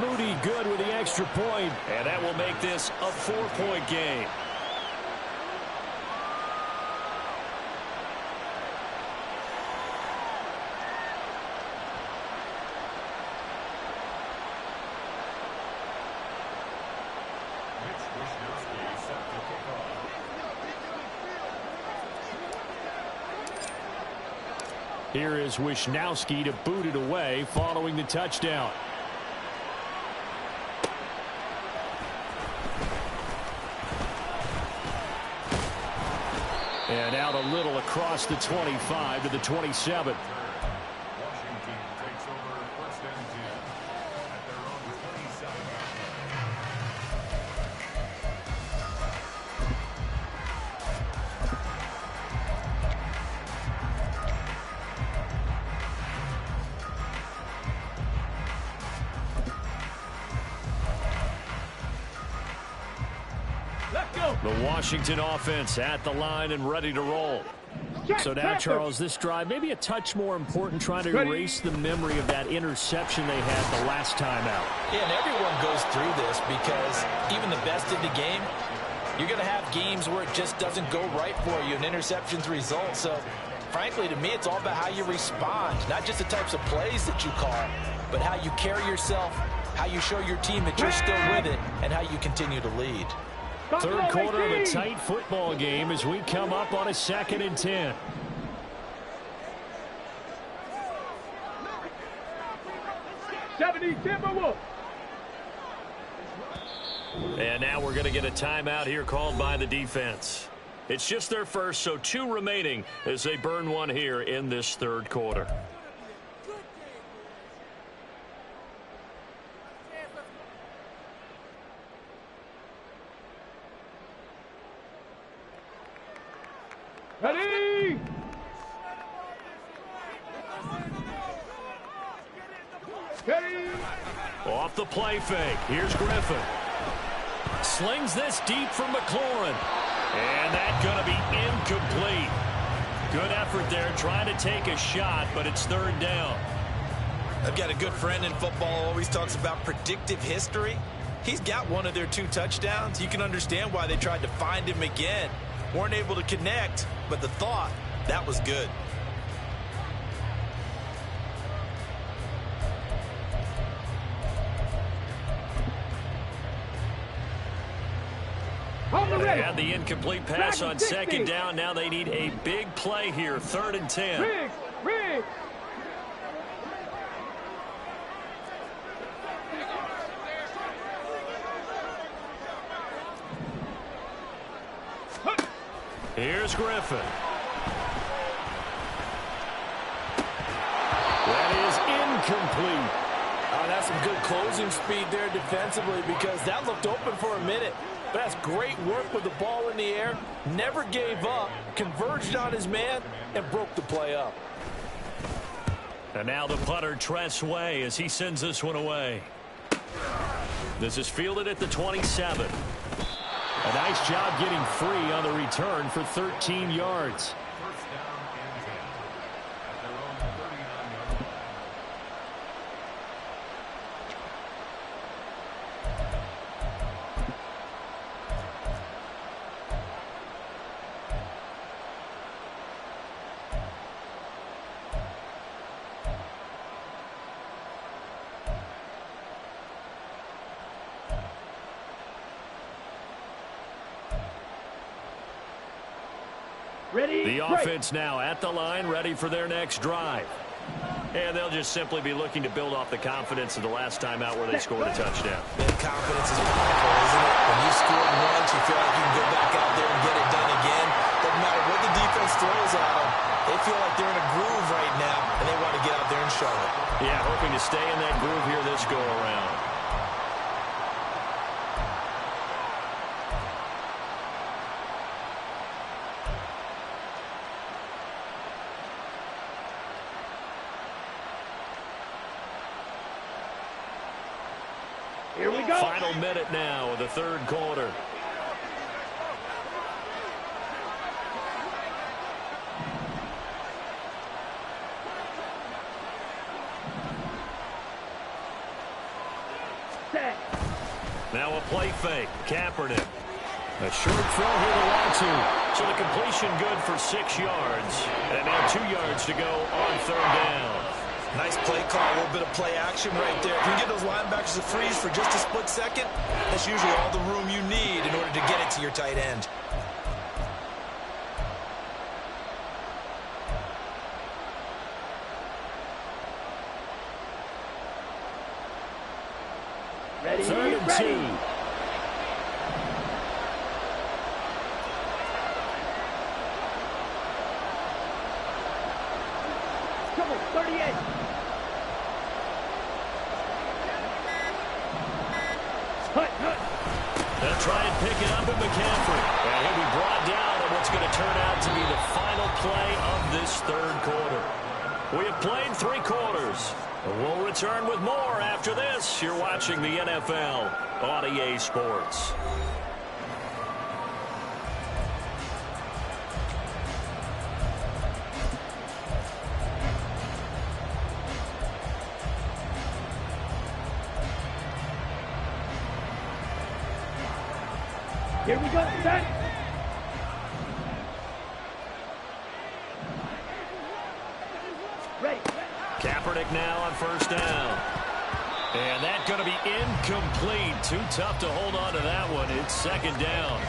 Moody good with the extra point, and that will make this a 4-point game. Here is Wisnowski to boot it away following the touchdown. And out a little across the 25 to the 27. Washington takes over 1st and 10 at their own 27-yard Let's go. The Washington offense at the line and ready to roll. So now, Charles, this drive maybe a touch more important, trying to erase the memory of that interception they had the last time out. Yeah, and everyone goes through this because even the best in the game, you're going to have games where it just doesn't go right for you and interceptions result. So, frankly, to me, it's all about how you respond, not just the types of plays that you call, but how you carry yourself, how you show your team that you're still with it, and how you continue to lead. Third quarter of a tight football game as we come up on a 2nd and 10. And now we're going to get a timeout here called by the defense. It's just their first, so 2 remaining as they burn one here in this third quarter. Ready? Ready? Off the play fake. Here's Griffin. Slings this deep for McLaurin. And that's going to be incomplete. Good effort there trying to take a shot, but it's 3rd down. I've got a good friend in football, always talks about predictive history. He's got one of their 2 touchdowns. You can understand why they tried to find him again. Weren't able to connect, but the thought, that was good. They had the incomplete pass on 2nd down. Now they need a big play here, 3rd and 10. Riggs. Here's Griffin. That is incomplete. Oh, that's some good closing speed there defensively because that looked open for a minute. But that's great work with the ball in the air. Never gave up, converged on his man, and broke the play up. And now the punter, Tress Way, as he sends this one away. This is fielded at the 27. A nice job getting free on the return for 13 yards. 1st down and 10 at their own 39-yard line. Ready, The break. offense now at the line, ready for their next drive. And they'll just simply be looking to build off the confidence of the last time out where they scored a touchdown. That confidence is powerful, isn't it? When you scored once, you feel like you can go back out there and get it done again. Doesn't matter what the defense throws at them. They feel like they're in a groove right now, and they want to get out there and show it. Yeah, hoping to stay in that groove here this go-around. Here we go. Final minute now of the third quarter. Set. Now a play fake. Kaepernick. A short throw here to Lcn. So the completion good for 6 yards. And now 2 yards to go on third down. Nice play call, a little bit of play action right there. If you can get those linebackers to freeze for just a split second, that's usually all the room you need in order to get it to your tight end. Ready, Third and ready. 2. Come on, 38. Hut, hut. They'll try and pick it up in McCaffrey. And he'll be brought down on what's going to turn out to be the final play of this third quarter. We have played 3 quarters. We'll return with more after this. You're watching the NFL on EA Sports. Here we go. Set. Ready. Kaepernick now on first down. And that's going to be incomplete. Too tough to hold on to that one. It's second down.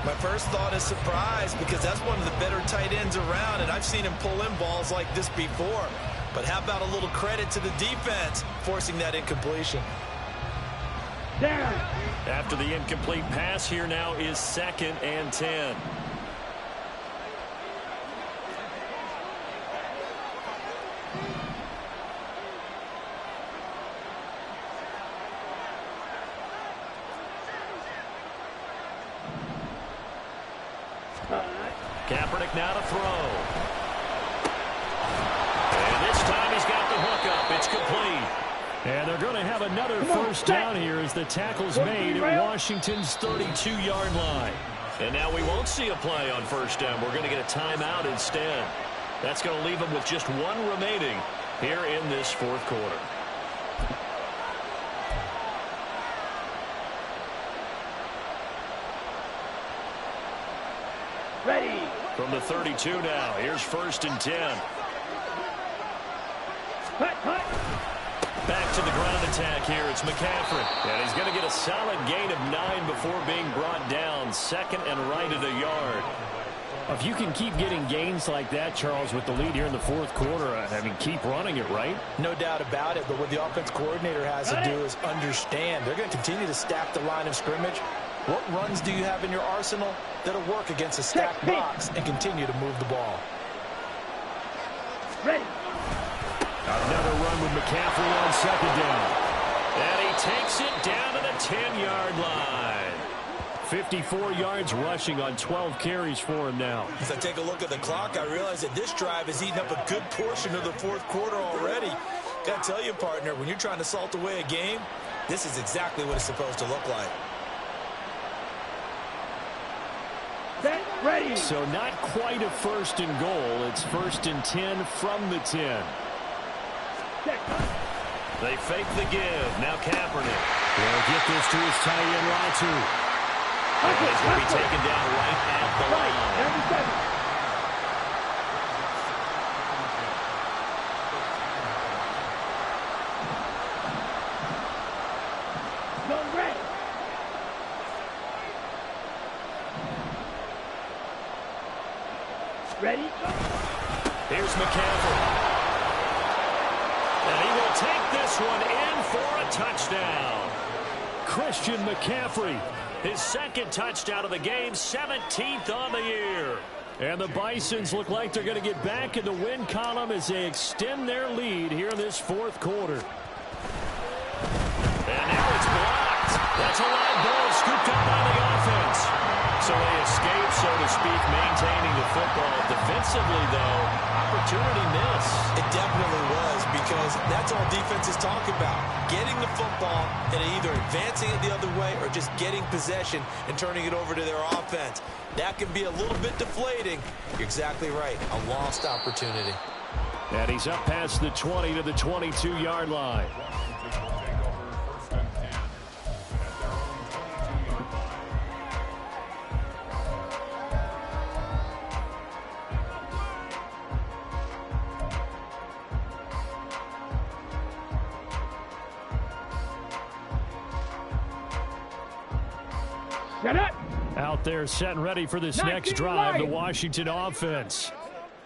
My first thought is surprise because that's one of the better tight ends around, and I've seen him pull in balls like this before. But how about a little credit to the defense forcing that incompletion? Down. After the incomplete pass, here now is 2nd and 10. Kaepernick now to throw. And this time he's got the hook up. It's complete. And they're going to have another first down here as the tackle's made at Washington's 32-yard line. And now we won't see a play on first down. We're going to get a timeout instead. That's going to leave them with just 1 remaining here in this fourth quarter. Ready. From the 32 now, here's 1st and 10. Hut, hut. Back to the ground attack here. It's McCaffrey. And he's going to get a solid gain of 9 before being brought down. 2nd and right at a yard. If you can keep getting gains like that, Charles, with the lead here in the fourth quarter, I mean, keep running it, right? No doubt about it, but what the offense coordinator has to do is understand. They're going to continue to stack the line of scrimmage. What runs do you have in your arsenal that'll work against a stacked box and continue to move the ball? Ready. Another run with McCaffrey on 2nd down. And he takes it down to the 10-yard line. 54 yards rushing on 12 carries for him now. As I take a look at the clock, I realize that this drive has eaten up a good portion of the fourth quarter already. Got to tell you, partner, when you're trying to salt away a game, this is exactly what it's supposed to look like. Set. Ready. So not quite a 1st and goal. It's 1st and 10 from the 10. Set. They fake the give. Now Kaepernick. They'll get this to his tight end, Latu. And he's going to be taken down right at the line. 97. Go red. Ready? Here's McCaffrey. And he will take this one in for a touchdown. Christian McCaffrey, his second touchdown of the game, 17th on the year. And the Bisons look like they're going to get back in the win column as they extend their lead here in this fourth quarter. And now it's blocked. That's a live ball scooped up by the offense. So they escape, so to speak, maintaining the football. Defensively, though, opportunity miss. It definitely was, because that's all defenses talk about. Getting the football and either advancing it the other way or just getting possession and turning it over to their offense. That can be a little bit deflating. You're exactly right. A lost opportunity. And he's up past the 20 to the 22-yard line. Set up. Out there set and ready for this next drive, the Washington offense.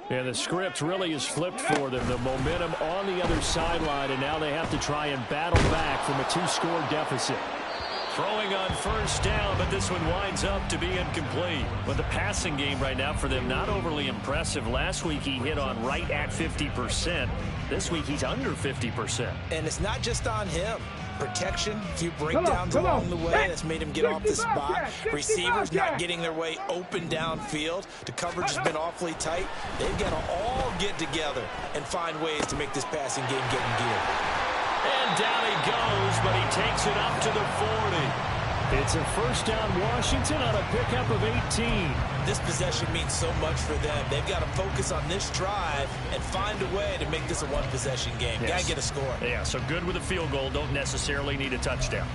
And the script really is flipped for them. The momentum on the other sideline, and now they have to try and battle back from a 2-score deficit. Throwing on first down, but this one winds up to be incomplete. But the passing game right now for them, not overly impressive. Last week he hit on right at 50%. This week he's under 50%. And it's not just on him. Protection, a few breakdowns along the way that's made him get off the spot. Receivers not getting their way open downfield. The coverage has been awfully tight. They've got to all get together and find ways to make this passing game get in gear. And down he goes, but he takes it up to the 40. It's a first down Washington on a pickup of 18. This possession means so much for them. They've got to focus on this drive and find a way to make this a one-possession game. Yes. Got to get a score. Yeah, so good with a field goal. Don't necessarily need a touchdown.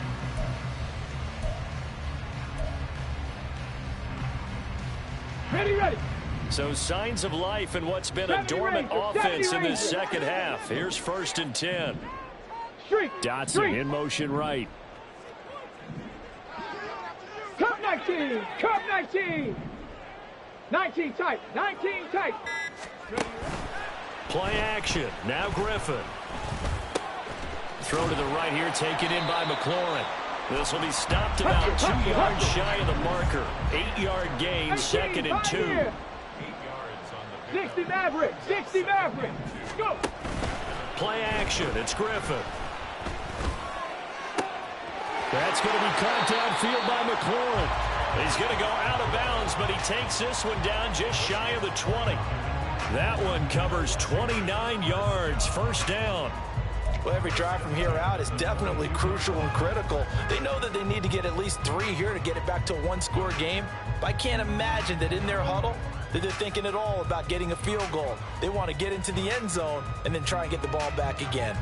Ready. So signs of life in what's been a dormant offense in this second half. Here's 1st and 10. Dotson in motion right. Cup 19. Cup 19. 19 tight. 19 tight. Play action. Now Griffin. Throw to the right here, taken in by McLaurin. This will be stopped about 2 yards shy of the marker. 8-yard gain, 2nd and 2. 8 yards on the 60 Maverick. 60 Maverick. Go. Play action. It's Griffin. That's going to be caught downfield by McLaurin. He's going to go out of bounds, but he takes this one down just shy of the 20. That one covers 29 yards. First down. Well, every drive from here out is definitely crucial and critical. They know that they need to get at least 3 here to get it back to a one-score game. But I can't imagine that in their huddle that they're thinking at all about getting a field goal. They want to get into the end zone and then try and get the ball back again.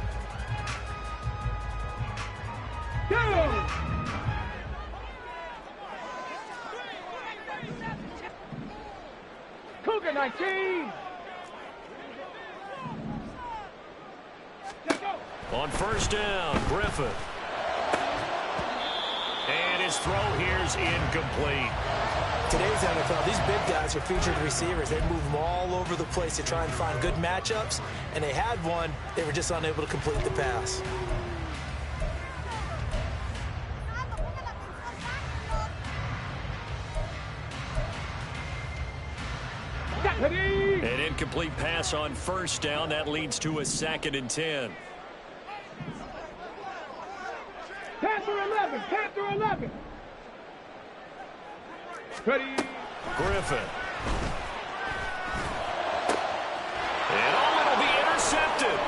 Go. Cougar 19. On first down, Griffin. And his throw here's incomplete. Today's NFL, these big guys are featured receivers. They move them all over the place to try and find good matchups, and they had one. They were just unable to complete the pass. An incomplete pass on first down. That leads to a 2nd and 10. Panther 11. Panther 11. Ready. Griffin. And it'll be intercepted.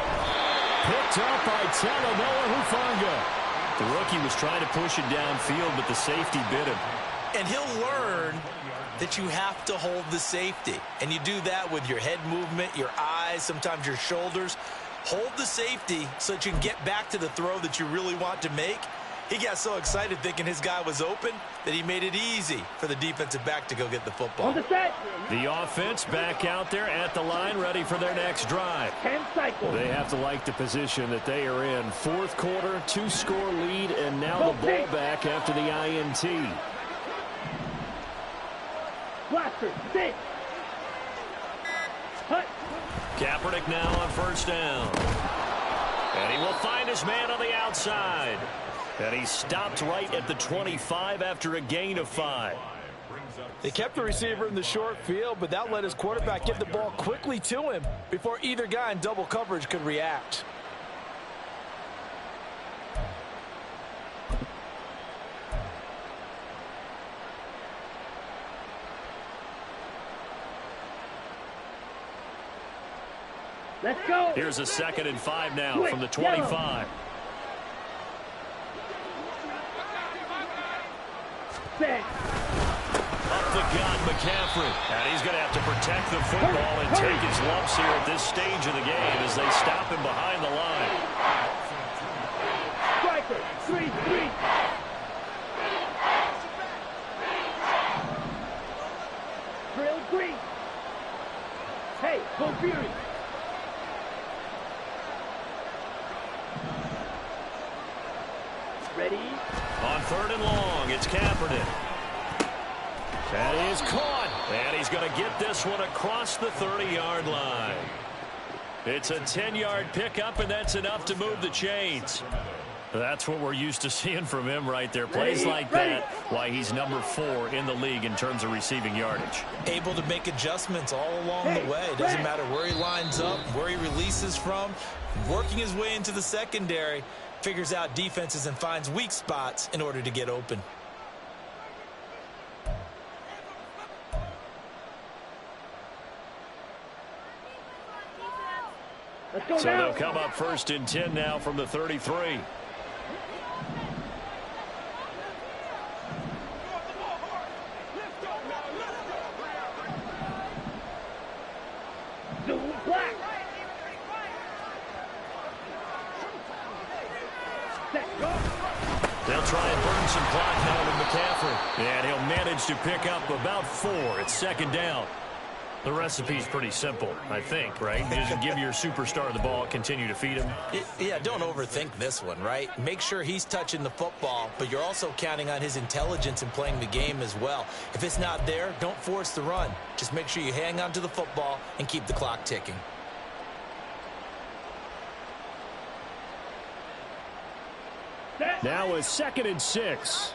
Picked up by Talanoa Hufanga. The rookie was trying to push it downfield, but the safety bit him. And he'll learn that you have to hold the safety. And you do that with your head movement, your eyes, sometimes your shoulders. Hold the safety so that you can get back to the throw that you really want to make. He got so excited thinking his guy was open that he made it easy for the defensive back to go get the football. On the set. The offense back out there at the line, ready for their next drive. 10 cycles. They have to like the position that they are in. Fourth quarter, 2-score lead, and now the ball back after the INT. Blaster, 6. Kaepernick now on first down. And he will find his man on the outside. And he stopped right at the 25 after a gain of 5. They kept the receiver in the short field, but that let his quarterback get the ball quickly to him before either guy in double coverage could react. Let's go. Here's a 2nd and 5 now from the 25. Set. Up the gun, McCaffrey. And he's going to have to protect the football and take his lumps here at this stage of the game as they stop him behind the line. Striker. 3-3. Drill green. Hey, go Fury. Ready? On 3rd and long, it's Kaepernick. That is caught. And he's going to get this one across the 30-yard line. It's a 10-yard pickup, and that's enough to move the chains. That's what we're used to seeing from him right there. Plays like that, why he's number 4 in the league in terms of receiving yardage. Able to make adjustments all along the way. Doesn't matter where he lines up, where he releases from. Working his way into the secondary. Figures out defenses and finds weak spots in order to get open. Let's go So now. they'll come up 1st and 10 now from the 33. Zoom black. Set, go. They'll try and burn some clock now with McCaffrey. And he'll manage to pick up about 4. It's 2nd down. The recipe's pretty simple, I think, right? Just give your superstar the ball, continue to feed him. Yeah, don't overthink this one, right? Make sure he's touching the football, but you're also counting on his intelligence in playing the game as well. If it's not there, don't force the run. Just make sure you hang on to the football and keep the clock ticking. Now a 2nd and 6.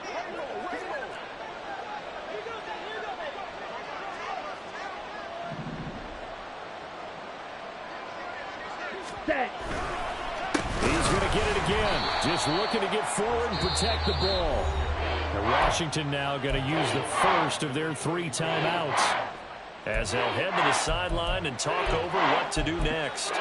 Set. He's going to get it again. Just looking to get forward and protect the ball. And Washington now going to use the first of their 3 timeouts as they'll head to the sideline and talk over what to do next.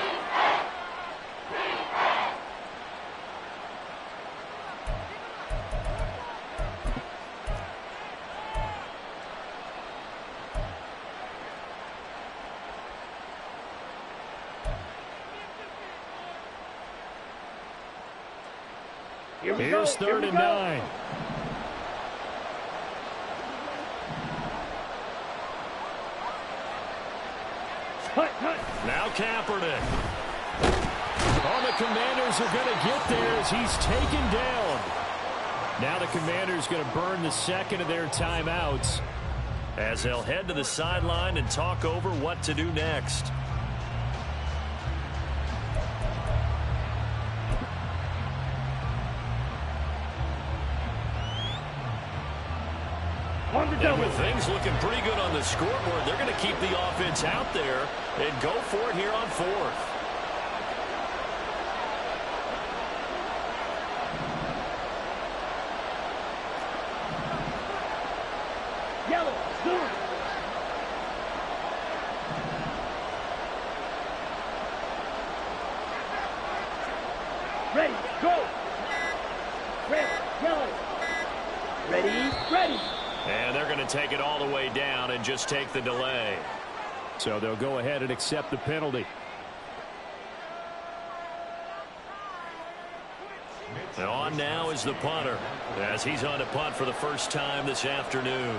Here's 3rd and 9. Now Kaepernick. Oh, the Commanders are going to get there as he's taken down. Now the Commanders going to burn the 2nd of their timeouts as they'll head to the sideline and talk over what to do next. And with things looking pretty good on the scoreboard, they're going to keep the offense out there and go for it here on 4th. Yellow, zoom. Ready, go. Red, yellow. Ready, ready. And they're going to take it all the way down and just take the delay. So they'll go ahead and accept the penalty. And on now is the punter as he's on to punt for the first time this afternoon.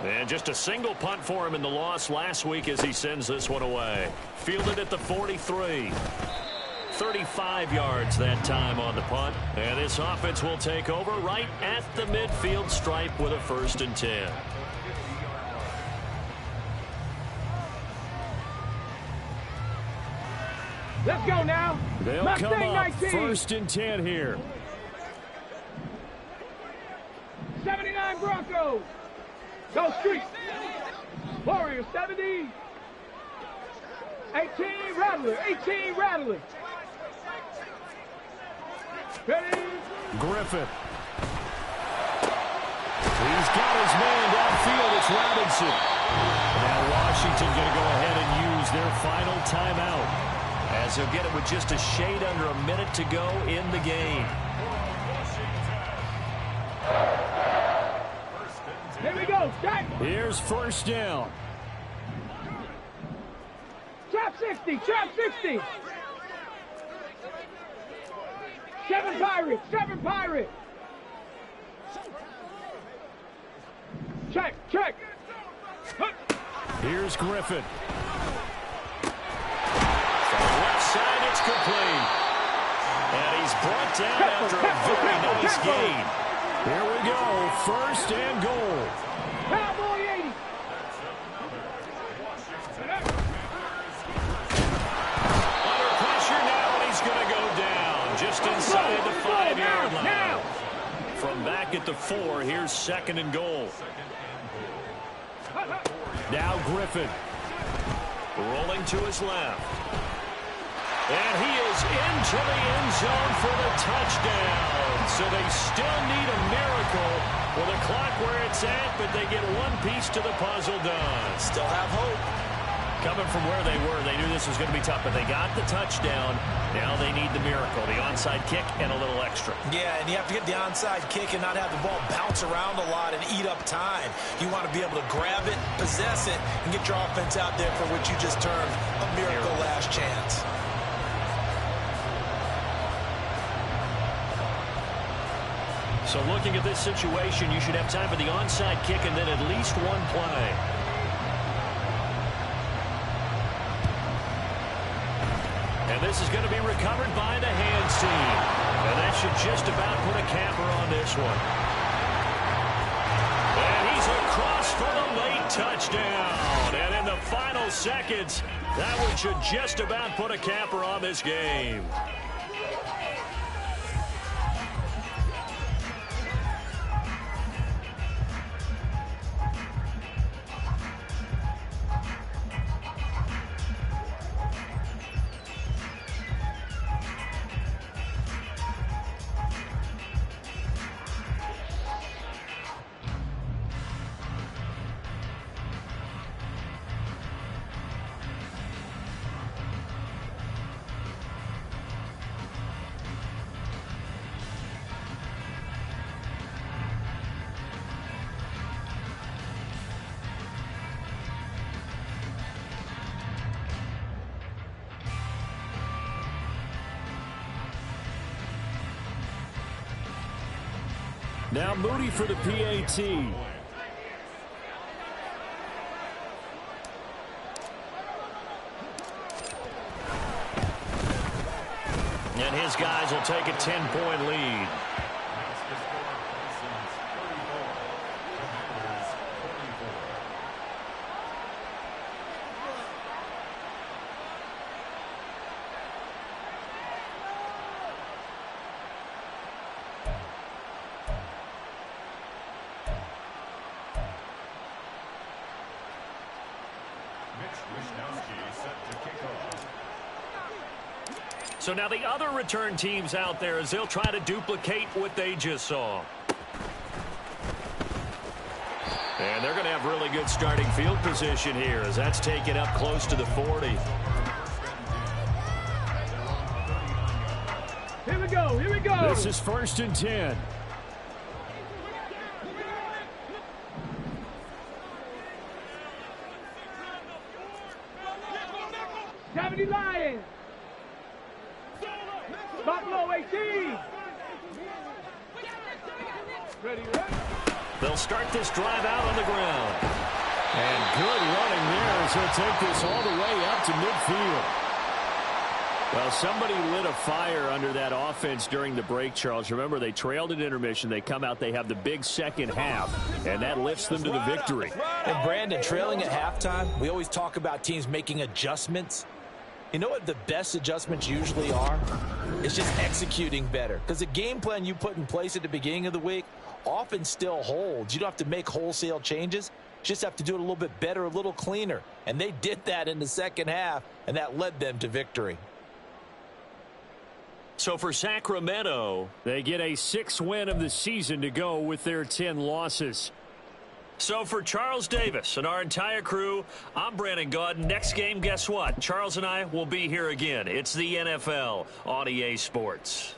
And just a single punt for him in the loss last week as he sends this one away. Fielded at the 43. 35 yards that time on the punt. And this offense will take over right at the midfield stripe with a 1st and 10. Let's go now. They'll Mustang come up 19. 1st and 10 here. 79 Broncos. Go Streets. Warriors 70. 18 Rattler. 18 Rattler. Ready? Griffin. He's got his man downfield. It's Robinson. Now Washington going to go ahead and use their final timeout, as he'll get it with just a shade under a minute to go in the game. Here we go. Jack. Here's 1st down. Trap 60. Trap 60. 7 Pirates. 7 Pirates. Check. Check. Here's Griffin. From the left side, it's complete. And he's brought down after a very nice gain. Here we go. 1st and goal. Cowboy 80. Under pressure now, and he's going to go down just inside the 5-yard line. Now. From back at the 4, here's 2nd and goal. Now Griffin. Rolling to his left. And he is into the end zone for the touchdown. So they still need a miracle with a clock where it's at, but they get one piece to the puzzle done. Still have hope. Coming from where they were, they knew this was going to be tough, but they got the touchdown. Now they need the miracle, the onside kick and a little extra. Yeah, and you have to get the onside kick and not have the ball bounce around a lot and eat up time. You want to be able to grab it, possess it, and get your offense out there for what you just termed a miracle last chance. So looking at this situation, you should have time for the onside kick and then at least one play. And this is going to be recovered by the hands team. And that should just about put a capper on this one. And he's across for the late touchdown. And in the final seconds, that one should just about put a capper on this game. Now Moody for the PAT. And his guys will take a 10-point lead. So now the other return teams out there as they'll try to duplicate what they just saw. And they're going to have really good starting field position here as that's taken up close to the 40. Here we go. Here we go. This is 1st and 10. Lions. Buffalo 18. Ready, ready. They'll start this drive out on the ground. And good running there as he'll take this all the way up to midfield. Well, somebody lit a fire under that offense during the break, Charles. Remember, they trailed at intermission. They come out, they have the big second half, and that lifts them to the victory. And Brandon, trailing at halftime, we always talk about teams making adjustments. You know what the best adjustments usually are? It's just executing better. Because the game plan you put in place at the beginning of the week often still holds. You don't have to make wholesale changes. You just have to do it a little bit better, a little cleaner. And they did that in the second half, and that led them to victory. So for Sacramento, they get a 6th win of the season to go with their 10 losses. So for Charles Davis and our entire crew, I'm Brandon Gaudin. Next game, guess what? Charles and I will be here again. It's the NFL on EA Sports.